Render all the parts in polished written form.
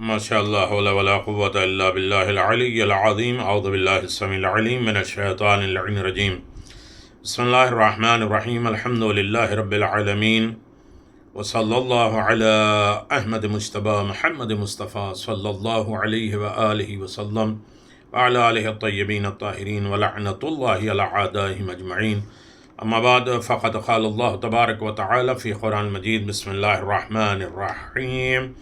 ماشاء اللہ ولا ولا قوۃ الا باللہ العلی العظیم اعوذ باللہ السمیع العلیم من الشیطان اللعین الرجیم بسم اللہ الرحمن الرحیم الحمد للہ رب العالمین وصلی اللہ علی احمد مجتبی محمد مصطفیٰ صلی اللہ علیہ وآلہ وسلم وعلی آلہ الطیبین الطاہرین ولعنۃ اللہ علی اعدائہم اجمعین اما بعد فقد قال اللہ تبارک و تعالی فی قرآن مجید بسم اللہ الرحمن الرحیم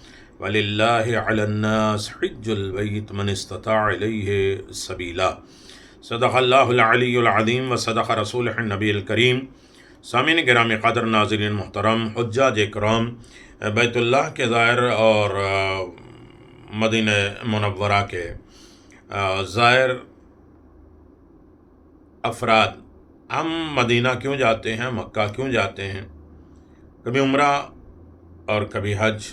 وَلِلَّهِ عَلَى النَّاسِ حِجُّ الْبَيْتِ مَنِ اسْتَطَاعَ إِلَيْهِ سَبِيلًا صدق اللہ العلی العظیم و صدق رسولہ النبی الکریم۔ سامعین گرامی قدر، ناظرین محترم، حجاج اکرام، بیت اللہ کے زائر اور مدینہ منورہ کے زائر افراد، ہم مدینہ کیوں جاتے ہیں، مکہ کیوں جاتے ہیں؟ کبھی عمرہ اور کبھی حج،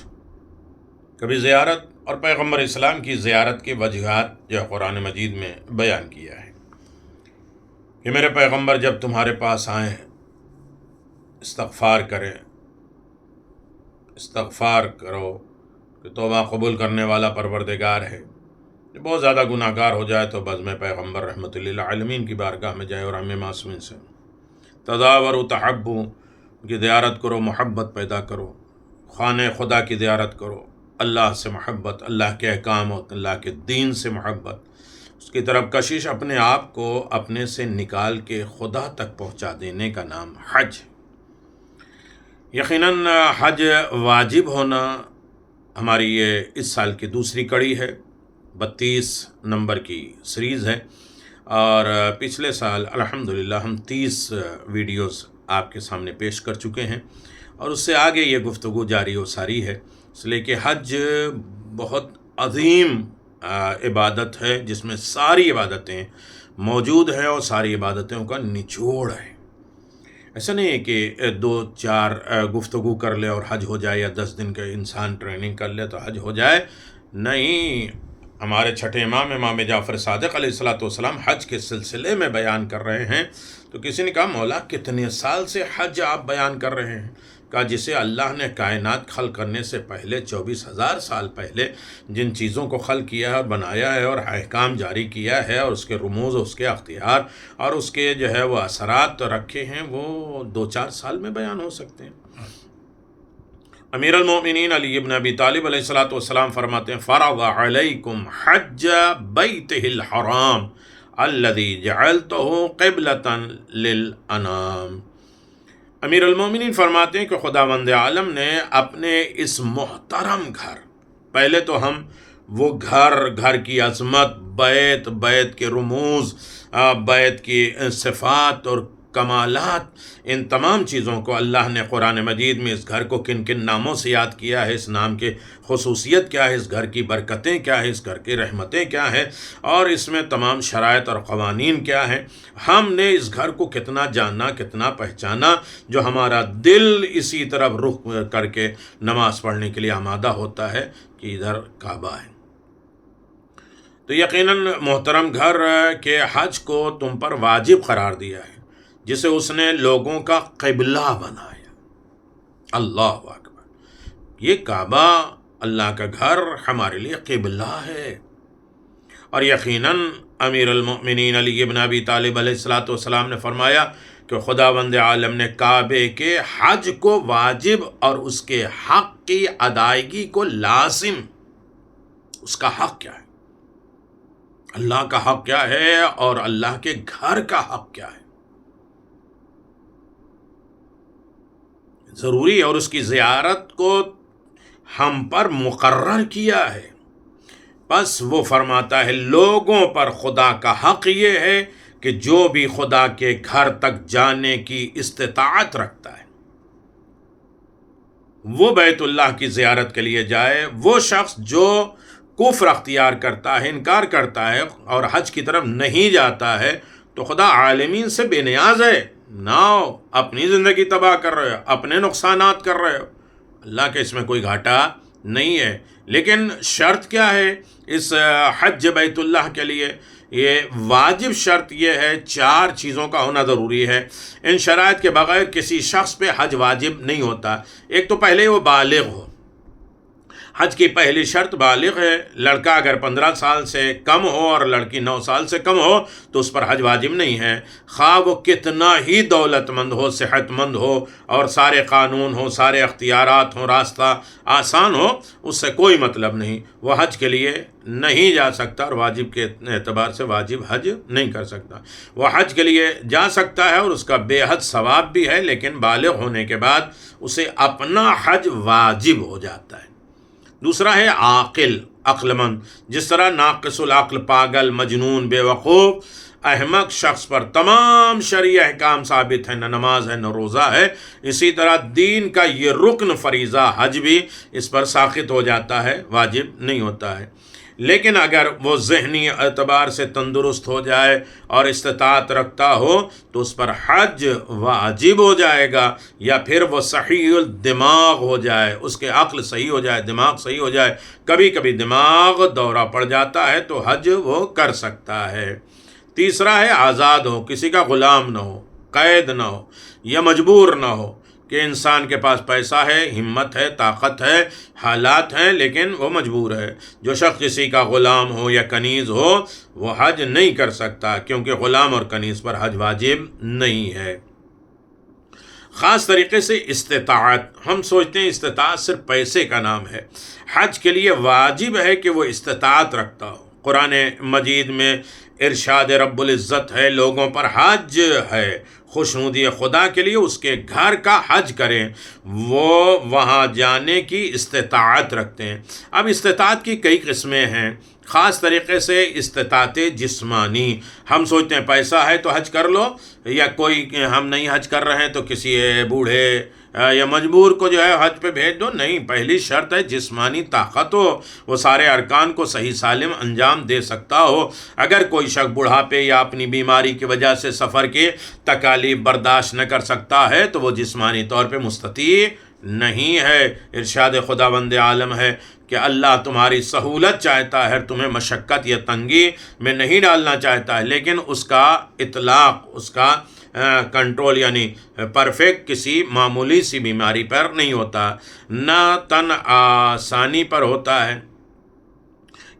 کبھی زیارت، اور پیغمبر اسلام کی زیارت کی وجوہات جو قرآن مجید میں بیان کیا ہے کہ میرے پیغمبر جب تمہارے پاس آئیں استغفار کریں، استغفار کرو کہ توبہ قبول کرنے والا پروردگار ہے۔ جو بہت زیادہ گناہ گار ہو جائے تو بزم پیغمبر رحمۃ اللہ عالمین کی بارگاہ میں جائے اور ہمیں معصومین سے تداوروا تحبوا کی زیارت کرو، محبت پیدا کرو، خانہ خدا کی زیارت کرو، اللہ سے محبت، اللہ کے احکام اور اللہ کے دین سے محبت، اس کی طرف کشش، اپنے آپ کو اپنے سے نکال کے خدا تک پہنچا دینے کا نام حج۔ یقیناً حج واجب ہونا ہماری یہ اس سال کی دوسری کڑی ہے، 32 نمبر کی سیریز ہے، اور پچھلے سال الحمدللہ ہم 30 ویڈیوز آپ کے سامنے پیش کر چکے ہیں، اور اس سے آگے یہ گفتگو جاری و ساری ہے، اس لیے کہ حج بہت عظیم عبادت ہے جس میں ساری عبادتیں موجود ہیں اور ساری عبادتوں کا نچوڑ ہے۔ ایسا نہیں ہے کہ 2-4 گفتگو کر لے اور حج ہو جائے، یا 10 دن کا انسان ٹریننگ کر لے تو حج ہو جائے، نہیں۔ ہمارے چھٹے امام جعفر صادق علیہ السلام حج کے سلسلے میں بیان کر رہے ہیں، تو کسی نے کہا مولا کتنے سال سے حج آپ بیان کر رہے ہیں؟ کہا جسے اللہ نے کائنات خلق کرنے سے پہلے 24,000 سال پہلے جن چیزوں کو خلق کیا ہے اور بنایا ہے اور احکام جاری کیا ہے، اور اس کے رموز، اس کے اختیار اور اس کے جو ہے وہ اثرات رکھے ہیں، وہ 2-4 سال میں بیان ہو سکتے ہیں۔ امیر المومنین علی ابن ابی طالب علیہ السلام فرماتے ہیں فرض علیکم حج بیتہ الحرام الذی جعلتہ قبلۃ للانام۔ امیر المومنین فرماتے ہیں کہ خداوند عالم نے اپنے اس محترم گھر، پہلے تو ہم وہ گھر کی عظمت، بیت کے رموز، بیت کی صفات اور کمالات، ان تمام چیزوں کو اللہ نے قرآن مجید میں اس گھر کو کن کن ناموں سے یاد کیا ہے، اس نام کے خصوصیت کیا ہے، اس گھر کی برکتیں کیا ہے، اس گھر کی رحمتیں کیا ہیں، اور اس میں تمام شرائط اور قوانین کیا ہیں۔ ہم نے اس گھر کو کتنا جانا، کتنا پہچانا، جو ہمارا دل اسی طرف رخ کر کے نماز پڑھنے کے لیے آمادہ ہوتا ہے کہ ادھر کعبہ ہے۔ تو یقیناً محترم گھر کے حج کو تم پر واجب قرار دیا ہے، جسے اس نے لوگوں کا قبلہ بنایا۔ اللہ اکبر! یہ کعبہ، اللہ کا گھر، ہمارے لیے قبلہ ہے، اور یقیناً امیر المؤمنین علی ابن ابی طالب علیہ السلام نے فرمایا کہ خداوند عالم نے کعبے کے حج کو واجب اور اس کے حق کی ادائیگی کو لازم۔ اس کا حق کیا ہے، اللہ کا حق کیا ہے، اور اللہ کے گھر کا حق کیا ہے، ضروری، اور اس کی زیارت کو ہم پر مقرر کیا ہے۔ بس وہ فرماتا ہے لوگوں پر خدا کا حق یہ ہے کہ جو بھی خدا کے گھر تک جانے کی استطاعت رکھتا ہے وہ بیت اللہ کی زیارت کے لیے جائے۔ وہ شخص جو کفر اختیار کرتا ہے، انکار کرتا ہے اور حج کی طرف نہیں جاتا ہے، تو خدا عالمین سے بے نیاز ہے، نہ اپنی زندگی تباہ کر رہے ہو، اپنے نقصانات کر رہے ہو، اللہ کے اس میں کوئی گھاٹا نہیں ہے۔ لیکن شرط کیا ہے اس حج بیت اللہ کے لیے؟ یہ واجب شرط یہ ہے، 4 چیزوں کا ہونا ضروری ہے۔ ان شرائط کے بغیر کسی شخص پہ حج واجب نہیں ہوتا۔ ایک تو پہلے وہ بالغ ہو، حج کی پہلی شرط بالغ ہے. لڑکا اگر 15 سال سے کم ہو اور لڑکی 9 سال سے کم ہو تو اس پر حج واجب نہیں ہے. خواہ وہ کتنا ہی دولت مند ہو، صحت مند ہو اور سارے قانون ہو، سارے اختیارات ہوں، راستہ آسان ہو، اس سے کوئی مطلب نہیں. وہ حج کے لیے نہیں جا سکتا اور واجب کے اعتبار سے واجب حج نہیں کر سکتا. وہ حج کے لیے جا سکتا ہے اور اس کا بے حد ثواب بھی ہے، لیکن بالغ ہونے کے بعد اسے اپنا حج واجب ہو جاتا ہے. دوسرا ہے عاقل، عقل مند. جس طرح ناقص العقل، پاگل، مجنون، بے وقوف، احمق شخص پر تمام شرعی احکام ثابت ہیں، نہ نماز ہے نہ روزہ ہے، اسی طرح دین کا یہ رکن فریضہ حج بھی اس پر ساقط ہو جاتا ہے، واجب نہیں ہوتا ہے. لیکن اگر وہ ذہنی اعتبار سے تندرست ہو جائے اور استطاعت رکھتا ہو تو اس پر حج واجب ہو جائے گا، یا پھر وہ صحیح الدماغ ہو جائے، اس کے عقل صحیح ہو جائے، دماغ صحیح ہو جائے. کبھی کبھی دماغ دورہ پڑ جاتا ہے تو حج وہ کر سکتا ہے. تیسرا ہے آزاد ہو، کسی کا غلام نہ ہو، قید نہ ہو یا مجبور نہ ہو، کہ انسان کے پاس پیسہ ہے، ہمت ہے، طاقت ہے، حالات ہیں، لیکن وہ مجبور ہے. جو شخص کسی کا غلام ہو یا کنیز ہو وہ حج نہیں کر سکتا، کیونکہ غلام اور کنیز پر حج واجب نہیں ہے. خاص طریقے سے استطاعت. ہم سوچتے ہیں استطاعت صرف پیسے کا نام ہے. حج کے لیے واجب ہے کہ وہ استطاعت رکھتا ہو. قرآن مجید میں ارشاد رب العزت ہے، لوگوں پر حج ہے خوشنودی خدا کے لیے اس کے گھر کا حج کریں، وہ وہاں جانے کی استطاعت رکھتے ہیں. اب استطاعت کی کئی قسمیں ہیں. خاص طریقے سے استطاعت جسمانی. ہم سوچتے ہیں پیسہ ہے تو حج کر لو، یا کوئی ہم نہیں حج کر رہے ہیں تو کسی بوڑھے یا مجبور کو جو ہے حج پہ بھیج دو. نہیں، پہلی شرط ہے جسمانی طاقت ہو، وہ سارے ارکان کو صحیح سالم انجام دے سکتا ہو. اگر کوئی شخص بڑھاپے یا اپنی بیماری کی وجہ سے سفر کے تکالیف برداشت نہ کر سکتا ہے تو وہ جسمانی طور پہ مستطیع نہیں ہے. ارشاد خداوند عالم ہے کہ اللہ تمہاری سہولت چاہتا ہے، تمہیں مشقت یا تنگی میں نہیں ڈالنا چاہتا ہے، لیکن اس کا اطلاق، اس کا کنٹرول یعنی پرفیکٹ کسی معمولی سی بیماری پر نہیں ہوتا، نہ تن آسانی پر ہوتا ہے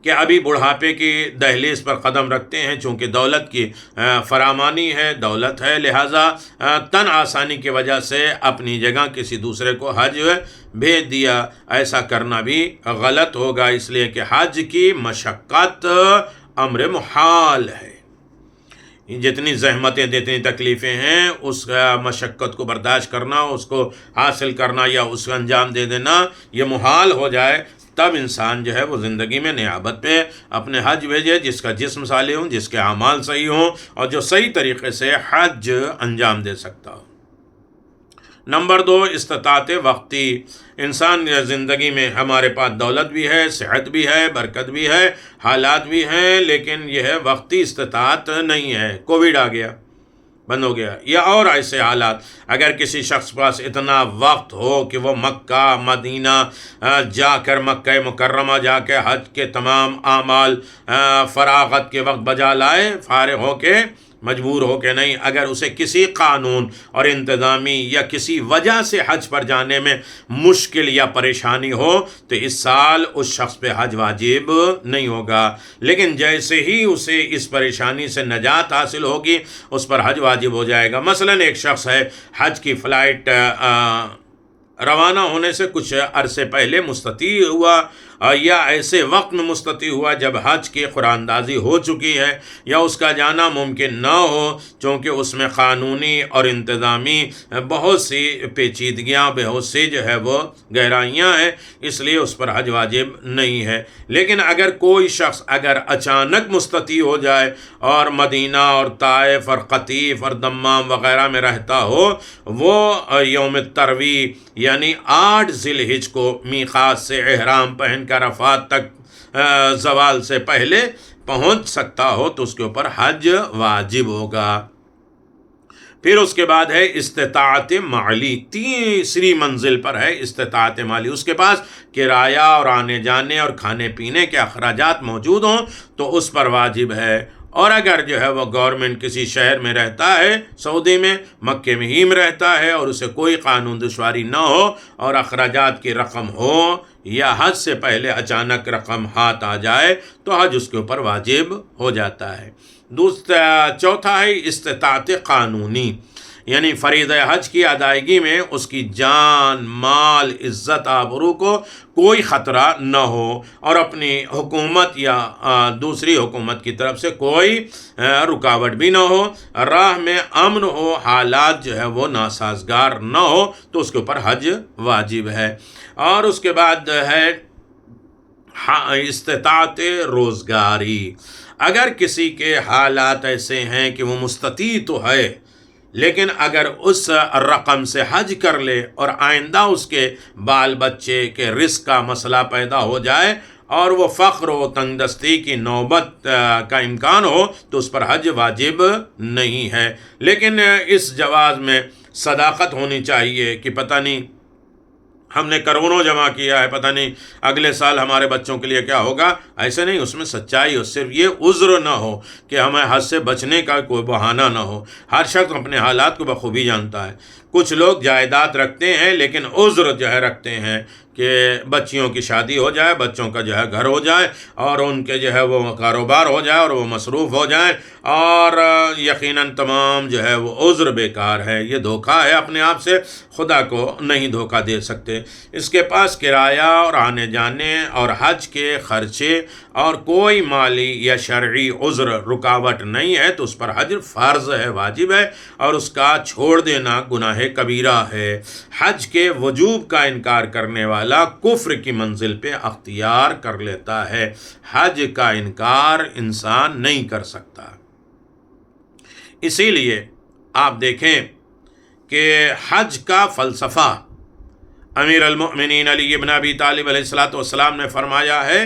کہ ابھی بڑھاپے کی دہلیز پر قدم رکھتے ہیں. چونکہ دولت کی فراوانی ہے، دولت ہے، لہٰذا تن آسانی کی وجہ سے اپنی جگہ کسی دوسرے کو حج بھیج دیا. ایسا کرنا بھی غلط ہوگا، اس لیے کہ حج کی مشقت امر محال ہے. جتنی زحمتیں، جتنی تکلیفیں ہیں، اس مشقت کو برداشت کرنا، اس کو حاصل کرنا یا اس کو انجام دے دینا یہ محال ہو جائے، تب انسان جو ہے وہ زندگی میں نیابت پہ اپنے حج بھیجے، جس کا جسم صالح ہوں، جس کے اعمال صحیح ہوں اور جو صحیح طریقے سے حج انجام دے سکتا ہو. نمبر 2 استطاعت وقتی. انسان زندگی میں ہمارے پاس دولت بھی ہے، صحت بھی ہے، برکت بھی ہے، حالات بھی ہیں، لیکن یہ ہے وقتی استطاعت نہیں ہے. کووڈ آ گیا، بند ہو گیا، یا اور ایسے حالات. اگر کسی شخص پاس اتنا وقت ہو کہ وہ مکہ مدینہ جا کر، مکہ مکرمہ جا کے حج کے تمام اعمال فراغت کے وقت بجا لائے، فارغ ہو کے، مجبور ہو کے نہیں، اگر اسے کسی قانون اور انتظامی یا کسی وجہ سے حج پر جانے میں مشکل یا پریشانی ہو تو اس سال اس شخص پہ حج واجب نہیں ہوگا. لیکن جیسے ہی اسے اس پریشانی سے نجات حاصل ہوگی اس پر حج واجب ہو جائے گا. مثلا ایک شخص ہے، حج کی فلائٹ روانہ ہونے سے کچھ عرصے پہلے مستطیع ہوا، یا ایسے وقت میں مستطیع ہوا جب حج کی قراندازی ہو چکی ہے، یا اس کا جانا ممکن نہ ہو چونکہ اس میں قانونی اور انتظامی بہت سی پیچیدگیاں، بہت سی جو ہے وہ گہرائیاں ہیں، اس لیے اس پر حج واجب نہیں ہے. لیکن اگر کوئی شخص اگر اچانک مستطیع ہو جائے اور مدینہ اور طائف اور قطیف اور دمام وغیرہ میں رہتا ہو، وہ یوم تروی یعنی 8 ذی الحجہ کو میقات سے احرام پہن کر عرفات تک زوال سے پہلے پہنچ سکتا ہو تو اس کے اوپر حج واجب ہوگا. پھر اس کے بعد ہے استطاعت مالی. تیسری منزل پر ہے استطاعت مالی. اس کے پاس کرایہ اور آنے جانے اور کھانے پینے کے اخراجات موجود ہوں تو اس پر واجب ہے. اور اگر جو ہے وہ گورنمنٹ کسی شہر میں رہتا ہے، سعودی میں، مکہ میں ہی میں رہتا ہے، اور اسے کوئی قانون دشواری نہ ہو اور اخراجات کی رقم ہو، یا حج سے پہلے اچانک رقم ہاتھ آ جائے، تو حج اس کے اوپر واجب ہو جاتا ہے۔ چوتھا ہے استطاعت قانونی، یعنی فریضہ حج کی ادائیگی میں اس کی جان، مال، عزت، آبرو کو کوئی خطرہ نہ ہو، اور اپنی حکومت یا دوسری حکومت کی طرف سے کوئی رکاوٹ بھی نہ ہو، راہ میں امن ہو، حالات جو ہے وہ ناسازگار نہ ہو، تو اس کے اوپر حج واجب ہے۔ اور اس کے بعد ہے استطاعت روزگاری۔ اگر کسی کے حالات ایسے ہیں کہ وہ مستطیع تو ہے، لیکن اگر اس رقم سے حج کر لے اور آئندہ اس کے بال بچے کے رزق کا مسئلہ پیدا ہو جائے اور وہ فقر و تنگ دستی کی نوبت کا امکان ہو، تو اس پر حج واجب نہیں ہے۔ لیکن اس جواز میں صداقت ہونی چاہیے کہ پتہ نہیں ہم نے کروڑوں جمع کیا ہے، پتہ نہیں اگلے سال ہمارے بچوں کے لیے کیا ہوگا، ایسے نہیں، اس میں سچائی ہو، صرف یہ عذر نہ ہو کہ ہمیں حج سے بچنے کا کوئی بہانہ نہ ہو۔ ہر شخص اپنے حالات کو بخوبی جانتا ہے۔ کچھ لوگ جائیداد رکھتے ہیں لیکن عذر جو ہے رکھتے ہیں کہ بچیوں کی شادی ہو جائے، بچوں کا جو ہے گھر ہو جائے، اور ان کے جو ہے وہ کاروبار ہو جائے اور وہ مصروف ہو جائیں، اور یقیناً تمام جو ہے وہ عذر بیکار ہے۔ یہ دھوکہ ہے اپنے آپ سے، خدا کو نہیں دھوکہ دے سکتے۔ اس کے پاس کرایہ اور آنے جانے اور حج کے خرچے اور کوئی مالی یا شرعی عذر رکاوٹ نہیں ہے، تو اس پر حج فرض ہے، واجب ہے، اور اس کا چھوڑ دینا گناہ کبیرہ ہے۔ حج کے وجوب کا انکار کرنے والا کفر کی منزل پہ اختیار کر لیتا ہے۔ حج کا انکار انسان نہیں کر سکتا۔ اسی لیے آپ دیکھیں کہ حج کا فلسفہ امیر المؤمنین علی بن ابی طالب علیہ السلام نے فرمایا ہے،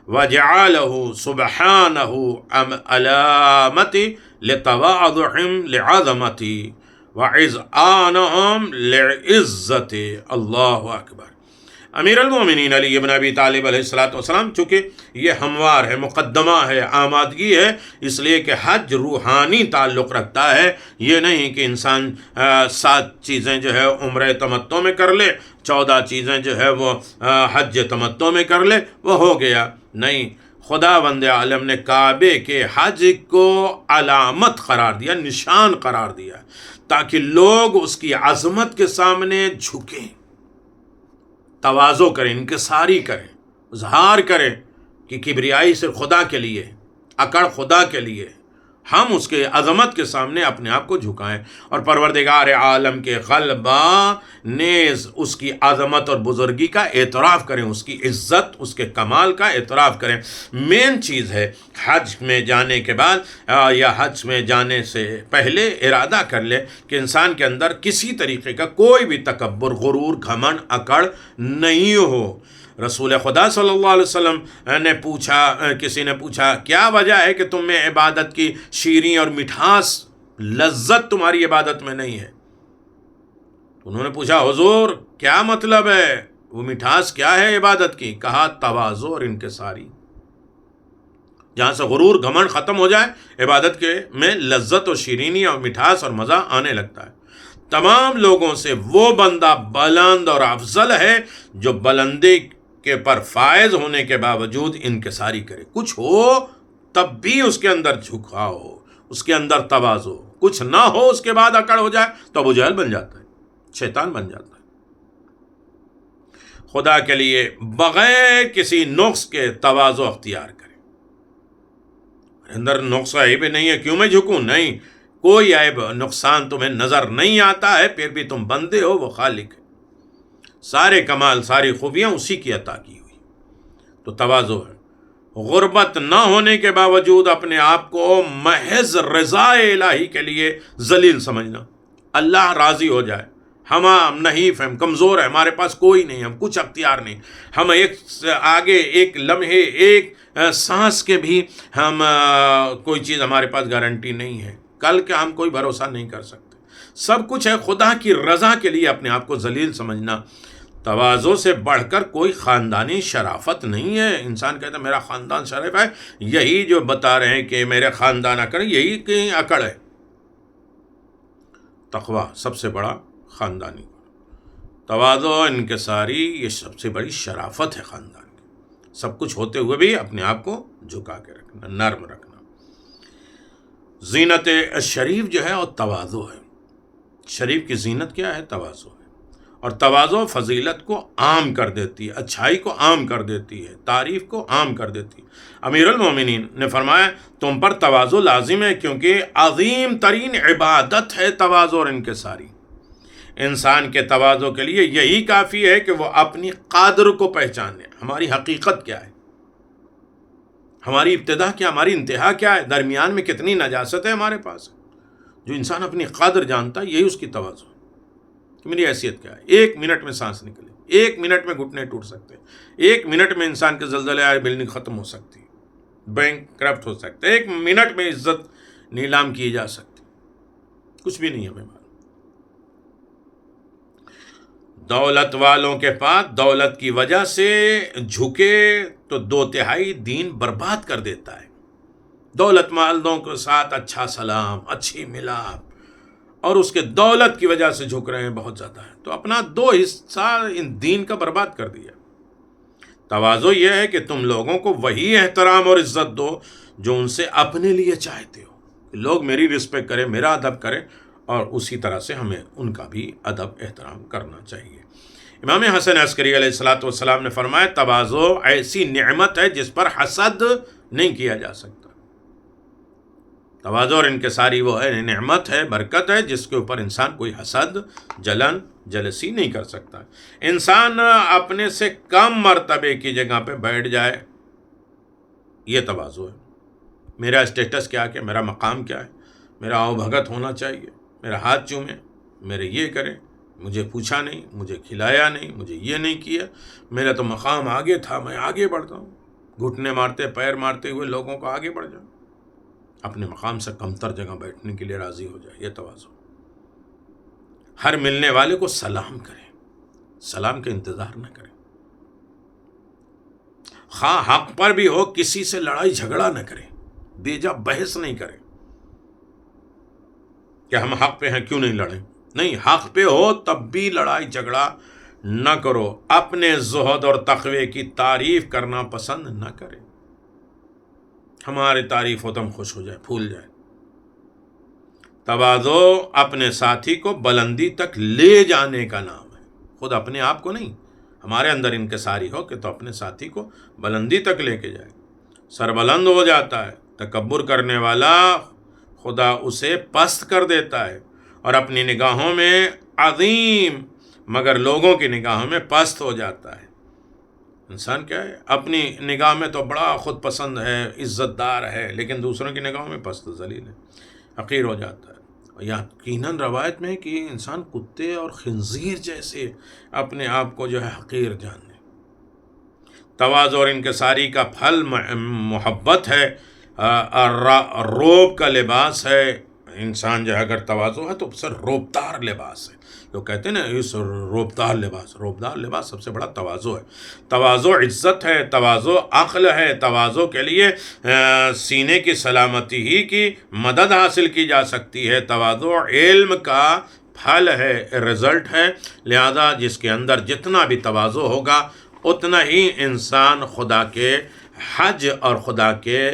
وَجَعَلَهُ سُبْحَانَهُ عَلَامَةً لِتَوَاضُعِهِمْ لِعَظَمَتِهِ وَإِذْعَانَهُمْ لِعِزَّتِهِ۔ اللہ اکبر۔ امیر المومنین علی بن ابی طالب علیہ السلام، چونکہ یہ ہموار ہے، مقدمہ ہے، آمادگی ہے، اس لیے کہ حج روحانی تعلق رکھتا ہے۔ یہ نہیں کہ انسان 7 چیزیں جو ہے عمرہ تمتع میں کر لے، 14 چیزیں جو ہے وہ حج تمتع میں کر لے، وہ ہو گیا، نہیں۔ خداوند عالم نے کعبے کے حج کو علامت قرار دیا، نشان قرار دیا، تاکہ لوگ اس کی عظمت کے سامنے جھکیں، تواضع کریں، انکساری کریں، اظہار کریں کہ کبریائی صرف خدا کے لیے، اکڑ خدا کے لیے، ہم اس کے عظمت کے سامنے اپنے آپ کو جھکائیں، اور پروردگار عالم کے غلبہ نیز اس کی عظمت اور بزرگی کا اعتراف کریں، اس کی عزت، اس کے کمال کا اعتراف کریں۔ مین چیز ہے حج میں جانے کے بعد یا حج میں جانے سے پہلے ارادہ کر لے کہ انسان کے اندر کسی طریقے کا کوئی بھی تکبر، غرور، گھمنڈ، اکڑ نہیں ہو۔ رسول خدا صلی اللہ علیہ وسلم نے پوچھا، کسی نے پوچھا کیا وجہ ہے کہ تم میں عبادت کی شیریں اور مٹھاس، لذت تمہاری عبادت میں نہیں ہے؟ انہوں نے پوچھا حضور کیا مطلب ہے، وہ مٹھاس کیا ہے عبادت کی؟ کہا تواضع اور انکساری۔ جہاں سے غرور، گھمنڈ ختم ہو جائے، عبادت کے میں لذت اور شیرینی اور مٹھاس اور مزہ آنے لگتا ہے۔ تمام لوگوں سے وہ بندہ بلند اور افضل ہے جو بلندی کے پر فائز ہونے کے باوجود انکساری کرے، کچھ ہو تب بھی اس کے اندر جھکاؤ ہو، اس کے اندر تواضع ہو، کچھ نہ ہو اس کے بعد اکڑ ہو جائے تو ابو جہل بن جاتا ہے، شیطان بن جاتا ہے۔ خدا کے لیے بغیر کسی نقص کے تواضع اختیار کرے۔ اندر نقص عیب نہیں ہے، کیوں میں جھکوں؟ نہیں، کوئی عیب نقصان تمہیں نظر نہیں آتا ہے، پھر بھی تم بندے ہو، وہ خالق ہے، سارے کمال، ساری خوبیاں اسی کی عطا کی ہوئی، تو تواضع ہے۔ غربت نہ ہونے کے باوجود اپنے آپ کو محض رضا الہی کے لیے ذلیل سمجھنا، اللہ راضی ہو جائے، ہم نحیف ہیں، ہم کمزور ہیں، ہمارے پاس کوئی نہیں، ہم کچھ اختیار نہیں، ہم آگے ایک لمحے، ایک سانس کے بھی ہم کوئی چیز ہمارے پاس گارنٹی نہیں ہے، کل کا ہم کوئی بھروسہ نہیں کر سکتے، سب کچھ ہے خدا کی رضا کے لیے اپنے آپ کو ذلیل سمجھنا، تواضع سے بڑھ کر کوئی خاندانی شرافت نہیں ہے. انسان کہتا ہے میرا خاندان شریف ہے، یہی جو بتا رہے ہیں کہ میرے خاندان اکڑ، یہی کہ اکڑ ہے. تقوی سب سے بڑا خاندانی، تواضع انکساری یہ سب سے بڑی شرافت ہے خاندان کی. سب کچھ ہوتے ہوئے بھی اپنے آپ کو جھکا کے رکھنا، نرم رکھنا. زینت شریف جو ہے اور تواضع ہے. شریف کی زینت کیا ہے؟ تواضع ہے. اور تواضع فضیلت کو عام کر دیتی ہے، اچھائی کو عام کر دیتی ہے، تعریف کو عام کر دیتی ہے. امیر المومنین نے فرمایا تم پر تواضع لازم ہے، کیونکہ عظیم ترین عبادت ہے تواضع اور انکساری. انسان کے تواضع کے لیے یہی کافی ہے کہ وہ اپنی قدر کو پہچانے. ہماری حقیقت کیا ہے، ہماری ابتدا کیا، ہماری انتہا کیا ہے، درمیان میں کتنی نجاست ہے ہمارے پاس. جو انسان اپنی قدر جانتا ہے یہی اس کی تواضع ہے کہ میری حیثیت کیا ہے. 1 منٹ میں سانس نکلے، 1 منٹ میں گھٹنے ٹوٹ سکتے ہیں، 1 منٹ میں انسان کے زلزلے آئے بلڈنگ ختم ہو سکتی، بینک کرپٹ ہو سکتا ہے، 1 منٹ میں عزت نیلام کی جا سکتی. کچھ بھی نہیں ہمیں معلوم. دولت والوں کے پاس دولت کی وجہ سے جھکے تو 2/3 دین برباد کر دیتا ہے. دولت مالدوں کے ساتھ اچھا سلام، اچھی ملاپ، اور اس کے دولت کی وجہ سے جھک رہے ہیں بہت زیادہ ہے، تو اپنا 2 حصہ ان دین کا برباد کر دیا. تواضع یہ ہے کہ تم لوگوں کو وہی احترام اور عزت دو جو ان سے اپنے لیے چاہتے ہو. لوگ میری رسپیکٹ کریں، میرا ادب کریں، اور اسی طرح سے ہمیں ان کا بھی ادب احترام کرنا چاہیے. امام حسن عسکری علیہ الصلوۃ والسلام نے فرمایا تواضع ایسی نعمت ہے جس پر حسد نہیں کیا جا سکتا. تواضع اور انکساری وہ ہے نعمت ہے، برکت ہے، جس کے اوپر انسان کوئی حسد، جلن، جلسی نہیں کر سکتا. انسان اپنے سے کم مرتبے کی جگہ پہ بیٹھ جائے، یہ تواضع ہے. میرا اسٹیٹس کیا ہے، میرا مقام کیا ہے، میرا آؤ بھگت ہونا چاہیے، میرا ہاتھ چومے، میرے یہ کرے، مجھے پوچھا نہیں، مجھے کھلایا نہیں، مجھے یہ نہیں کیا، میرا تو مقام آگے تھا، میں آگے بڑھتا ہوں. گھٹنے مارتے، پیر مارتے ہوئے لوگوں کو آگے بڑھ جاؤ. اپنے مقام سے کمتر جگہ بیٹھنے کے لیے راضی ہو جائے، یہ تواضع. ہر ملنے والے کو سلام کریں، سلام کا انتظار نہ کریں. خواہ حق پر بھی ہو کسی سے لڑائی جھگڑا نہ کریں، بیجا بحث نہیں کریں کہ ہم حق پہ ہیں کیوں نہیں لڑیں. نہیں، حق پہ ہو تب بھی لڑائی جھگڑا نہ کرو. اپنے زہد اور تقوی کی تعریف کرنا پسند نہ کریں. ہماری تعریف ہو تو ہم خوش ہو جائیں، پھول جائیں. تواضع اپنے ساتھی کو بلندی تک لے جانے کا نام ہے، خود اپنے آپ کو نہیں. ہمارے اندر انکساری ہو کہ تو اپنے ساتھی کو بلندی تک لے کے جائے. سربلند ہو جاتا ہے، تکبر کرنے والا خدا اسے پست کر دیتا ہے، اور اپنی نگاہوں میں عظیم مگر لوگوں کی نگاہوں میں پست ہو جاتا ہے. انسان کیا ہے، اپنی نگاہ میں تو بڑا خود پسند ہے، عزت دار ہے، لیکن دوسروں کی نگاہوں میں پست ذلیل ہے، حقیر ہو جاتا ہے. یقیناً روایت میں ہے کہ انسان کتے اور خنزیر جیسے اپنے آپ کو جو ہے حقیر جاننے. تواضع اور انکساری کا پھل محبت ہے، روب کا لباس ہے. انسان جو ہے اگر تواضع ہے تو سر روبدار لباس ہے. لوگ کہتے ہیں نا اس روبدار لباس سب سے بڑا تواضع ہے. تواضع عزت ہے، تواضع عقل ہے. تواضع کے لیے سینے کی سلامتی ہی کی مدد حاصل کی جا سکتی ہے. تواضع علم کا پھل ہے، رزلٹ ہے. لہذا جس کے اندر جتنا بھی تواضع ہوگا اتنا ہی انسان خدا کے حج اور خدا کے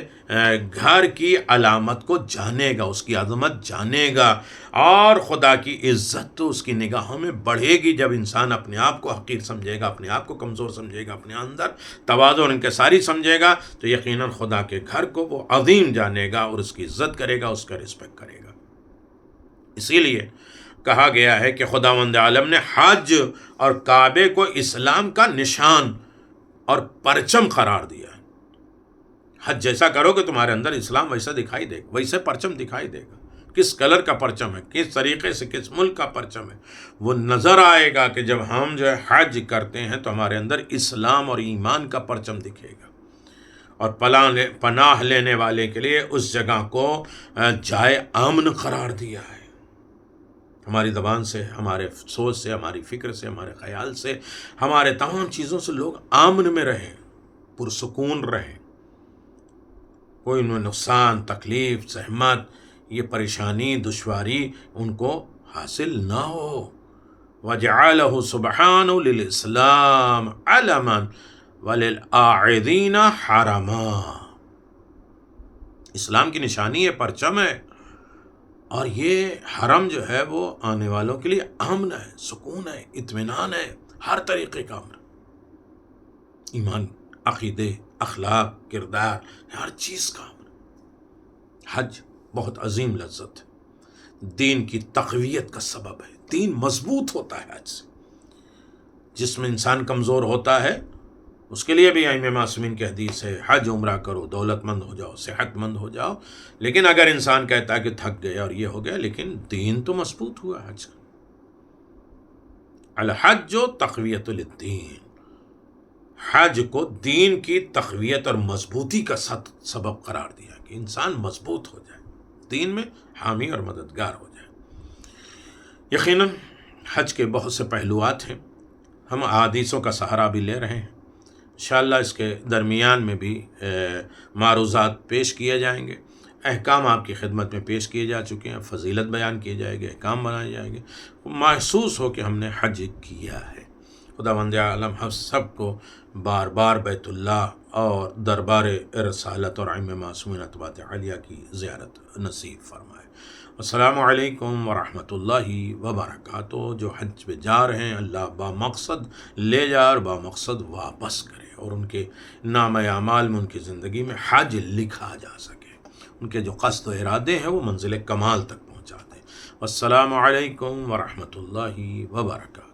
گھر کی علامت کو جانے گا، اس کی عظمت جانے گا، اور خدا کی عزت تو اس کی نگاہوں میں بڑھے گی. جب انسان اپنے آپ کو حقیر سمجھے گا، اپنے آپ کو کمزور سمجھے گا، اپنے اندر تواضع اور انکساری سمجھے گا، تو یقیناً خدا کے گھر کو وہ عظیم جانے گا اور اس کی عزت کرے گا، اس کا رسپیکٹ کرے گا. اسی لیے کہا گیا ہے کہ خداوند عالم نے حج اور کعبے کو اسلام کا نشان اور پرچم قرار دیا ہے. حج جیسا کرو کہ تمہارے اندر اسلام ویسا دکھائی دے گا، ویسے پرچم دکھائی دے گا. کس کلر کا پرچم ہے، کس طریقے سے، کس ملک کا پرچم ہے، وہ نظر آئے گا. کہ جب ہم جو ہے حج کرتے ہیں تو ہمارے اندر اسلام اور ایمان کا پرچم دکھے گا. اور پناہ لینے والے کے لیے اس جگہ کو جائے امن قرار دیا ہے. ہماری زبان سے، ہمارے سوچ سے، ہماری فکر سے، ہمارے خیال سے، ہمارے تمام چیزوں سے لوگ امن میں رہیں، پرسکون رہیں، کوئی انہیں نقصان، تکلیف، زحمت، یہ پریشانی، دشواری ان کو حاصل نہ ہو۔ وَجَعَلَهُ سُبْحَانَهُ لِلْإِسْلَامِ عَلَمًا وَلِلْآعِذِينَ حَرَمًا، اسلام کی نشانی ہے، پرچم ہے، اور یہ حرم جو ہے وہ آنے والوں کے لیے امن ہے، سکون ہے، اطمینان ہے، ہر طریقے کا امن، ایمان، عقیدے، اخلاق، کردار، ہر چیز کا امن۔ حج بہت عظیم لذت ہے، دین کی تقویت کا سبب ہے، دین مضبوط ہوتا ہے حج سے۔ جس میں انسان کمزور ہوتا ہے اس کے لیے بھی ائمہ معصومین کی حدیث ہے، حج عمرہ کرو، دولت مند ہو جاؤ، صحت مند ہو جاؤ، لیکن اگر انسان کہتا ہے کہ تھک گیا اور یہ ہو گیا، لیکن دین تو مضبوط ہوا حج کا۔ الحج تقویت للدین، حج کو دین کی تقویت اور مضبوطی کا سبب قرار دیا کہ انسان مضبوط ہو جائے، دین میں حامی اور مددگار ہو جائے۔ یقیناً حج کے بہت سے پہلوات ہیں، ہم احادیثوں کا سہارا بھی لے رہے ہیں، انشاءاللہ اس کے درمیان میں بھی معروضات پیش کیے جائیں گے، احکام آپ کی خدمت میں پیش کیے جا چکے ہیں، فضیلت بیان کیے جائے گے، احکام بنائے جائیں گے، محسوس ہو کہ ہم نے حج کیا ہے۔ خداوند عالم ہم سب کو بار بار بیت اللہ اور دربار رسالت اور ائمہ معصومین اطباء عالیہ کی زیارت نصیب فرمائے۔ السلام علیکم ورحمۃ اللہ وبرکاتہ۔ جو حج پہ جا رہے ہیں اللہ بامقصد لے جا اور بامقصد واپس کرے، اور ان کے نامہ اعمال میں ان کی زندگی میں حج لکھا جا سکے، ان کے جو قصد و ارادے ہیں وہ منزل کمال تک پہنچا دیں۔ السلام علیکم ورحمۃ اللہ وبرکاتہ۔